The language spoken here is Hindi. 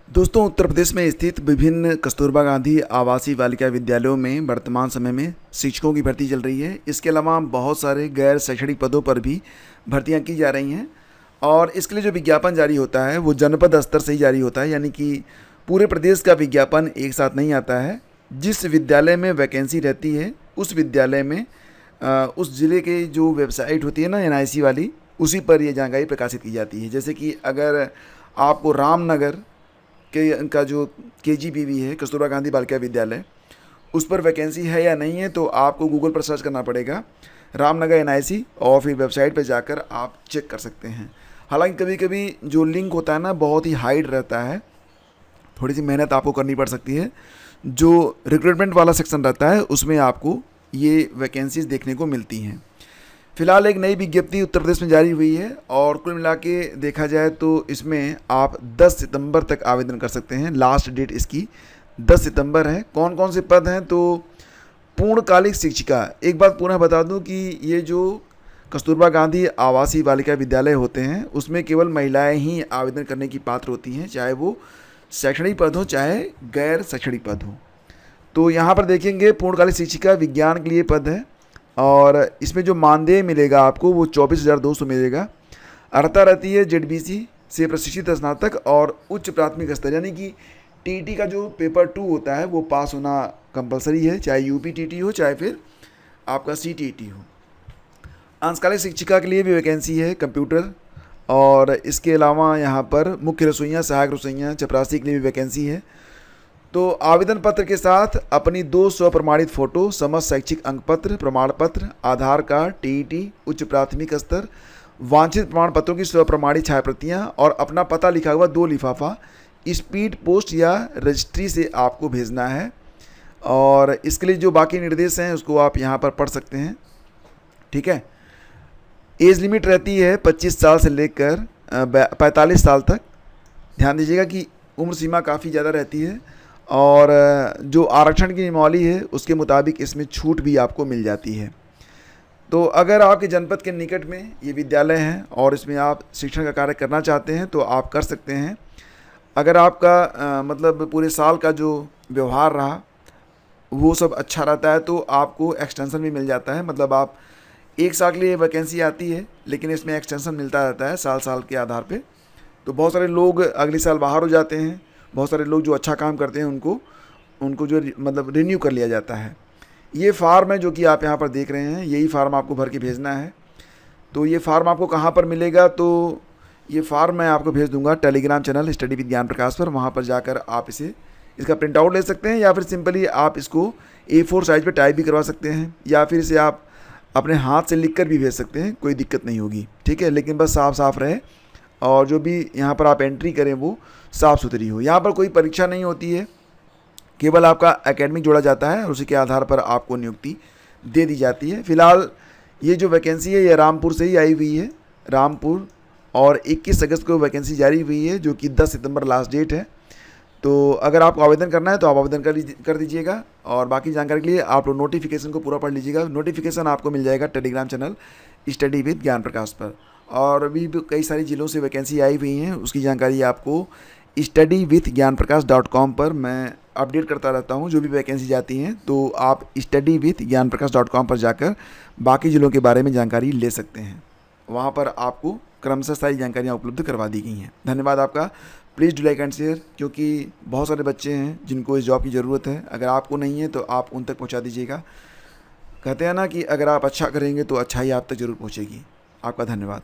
दोस्तों, उत्तर प्रदेश में स्थित विभिन्न कस्तूरबा गांधी आवासीय बालिका विद्यालयों में वर्तमान समय में शिक्षकों की भर्ती चल रही है। इसके अलावा बहुत सारे गैर शैक्षणिक पदों पर भी भर्तियां की जा रही हैं और इसके लिए जो विज्ञापन जारी होता है वो जनपद स्तर से ही जारी होता है, यानी कि पूरे प्रदेश का विज्ञापन एक साथ नहीं आता है। जिस विद्यालय में वैकेंसी रहती है उस विद्यालय में उस ज़िले के जो वेबसाइट होती है ना NIC वाली, उसी पर यह जानकारी प्रकाशित की जाती है। जैसे कि अगर आपको रामनगर के का जो KGBV है, कस्तूरबा गांधी बालिका विद्यालय, उस पर वैकेंसी है या नहीं है तो आपको गूगल पर सर्च करना पड़ेगा रामनगर NIC और फिर वेबसाइट पर जाकर आप चेक कर सकते हैं। हालांकि कभी कभी जो लिंक होता है ना बहुत ही हाइड रहता है, थोड़ी सी मेहनत आपको करनी पड़ सकती है। जो रिक्रूटमेंट वाला सेक्शन रहता है उसमें आपको ये वैकेंसीज देखने को मिलती हैं। फ़िलहाल एक नई विज्ञप्ति उत्तर प्रदेश में जारी हुई है और कुल मिला के देखा जाए तो इसमें आप 10 सितंबर तक आवेदन कर सकते हैं। लास्ट डेट इसकी 10 सितंबर है। कौन कौन से पद हैं तो पूर्णकालिक शिक्षिका। एक बात पुनः बता दूं कि ये जो कस्तूरबा गांधी आवासीय बालिका विद्यालय होते हैं उसमें केवल महिलाएं ही आवेदन करने की पात्र होती हैं, चाहे वो शैक्षणिक पद हो चाहे गैर शैक्षणिक पद हो। तो यहाँ पर देखेंगे पूर्णकालिक शिक्षिका विज्ञान के लिए पद है और इसमें जो मानदेय मिलेगा आपको वो 24,200 मिलेगा। अर्हता रहती है ZBC से प्रशिक्षित स्नातक और उच्च प्राथमिक स्तर, यानी कि TET का जो पेपर 2 होता है वो पास होना कंपलसरी है, चाहे UPTT हो चाहे फिर आपका CTET हो। अंशकालिक शिक्षिका के लिए भी वैकेंसी है कंप्यूटर, और इसके अलावा यहाँ पर मुख्य रसोइयाँ, सहायक रसोइयाँ, चपरासी के लिए भी वैकेंसी है। तो आवेदन पत्र के साथ अपनी 2 स्वप्रमाणित फ़ोटो, समस्त शैक्षिक अंक पत्र, प्रमाण पत्र, आधार कार्ड, TET, उच्च प्राथमिक स्तर, वांछित प्रमाण पत्रों की स्वप्रमाणित छायाप्रतियाँ और अपना पता लिखा हुआ 2 लिफाफा स्पीड पोस्ट या रजिस्ट्री से आपको भेजना है। और इसके लिए जो बाकी निर्देश हैं उसको आप यहाँ पर पढ़ सकते हैं। ठीक है। एज लिमिट रहती है 25 साल से लेकर 45 साल तक। ध्यान दीजिएगा कि उम्र सीमा काफ़ी ज़्यादा रहती है और जो आरक्षण की नियमावली है उसके मुताबिक इसमें छूट भी आपको मिल जाती है। तो अगर आपके जनपद के निकट में ये विद्यालय हैं और इसमें आप शिक्षण का कार्य करना चाहते हैं तो आप कर सकते हैं। अगर आपका मतलब पूरे साल का जो व्यवहार रहा वो सब अच्छा रहता है तो आपको एक्सटेंशन भी मिल जाता है। मतलब आप 1 साल के लिए वैकेंसी आती है लेकिन इसमें एक्सटेंशन मिलता रहता है साल साल के आधार पे। तो बहुत सारे लोग अगले साल बाहर हो जाते हैं, बहुत सारे लोग जो अच्छा काम करते हैं उनको जो मतलब रिन्यू कर लिया जाता है। ये फार्म है जो कि आप यहाँ पर देख रहे हैं, यही फार्म आपको भर के भेजना है। तो ये फार्म आपको कहाँ पर मिलेगा तो ये फार्म मैं आपको भेज दूंगा टेलीग्राम चैनल स्टडी विद ज्ञान प्रकाश पर। वहाँ पर जाकर आप इसका प्रिंट आउट ले सकते हैं या फिर सिंपली आप इसको A4 साइज़ पर टाइप भी करवा सकते हैं या फिर इसे आप अपने हाथ से लिख कर भी भेज सकते हैं, कोई दिक्कत नहीं होगी। ठीक है, लेकिन बस साफ साफ रहे और जो भी यहाँ पर आप एंट्री करें वो साफ़ सुथरी हो। यहाँ पर कोई परीक्षा नहीं होती है, केवल आपका एकेडमिक जोड़ा जाता है और उसी के आधार पर आपको नियुक्ति दे दी जाती है। फ़िलहाल ये जो वैकेंसी है ये रामपुर से ही आई हुई है, रामपुर, और 21 अगस्त को वैकेंसी जारी हुई है जो कि 10 सितंबर लास्ट डेट है। तो अगर आपको आवेदन करना है तो आप आवेदन कर दीजिएगा और बाकी जानकारी के लिए आप लोग नोटिफिकेशन को पूरा पढ़ लीजिएगा। नोटिफिकेशन आपको मिल जाएगा टेलीग्राम चैनल स्टडी विद ज्ञान प्रकाश पर। और भी कई सारी ज़िलों से वैकेंसी आई हुई हैं, उसकी जानकारी आपको studyvithgyanprakash.com पर मैं अपडेट करता रहता हूं। जो भी वैकेंसी जाती हैं तो आप studyvithgyanprakash.com पर जाकर बाकी ज़िलों के बारे में जानकारी ले सकते हैं। वहां पर आपको क्रमशः सारी जानकारियाँ उपलब्ध करवा दी गई हैं। धन्यवाद आपका। Please do like and share, क्योंकि बहुत सारे बच्चे हैं जिनको इस जॉब की ज़रूरत है। अगर आपको नहीं है तो आप उन तक पहुँचा दीजिएगा। कहते हैं ना कि अगर आप अच्छा करेंगे तो अच्छाई आप तक ज़रूर पहुँचेगी। आपका धन्यवाद।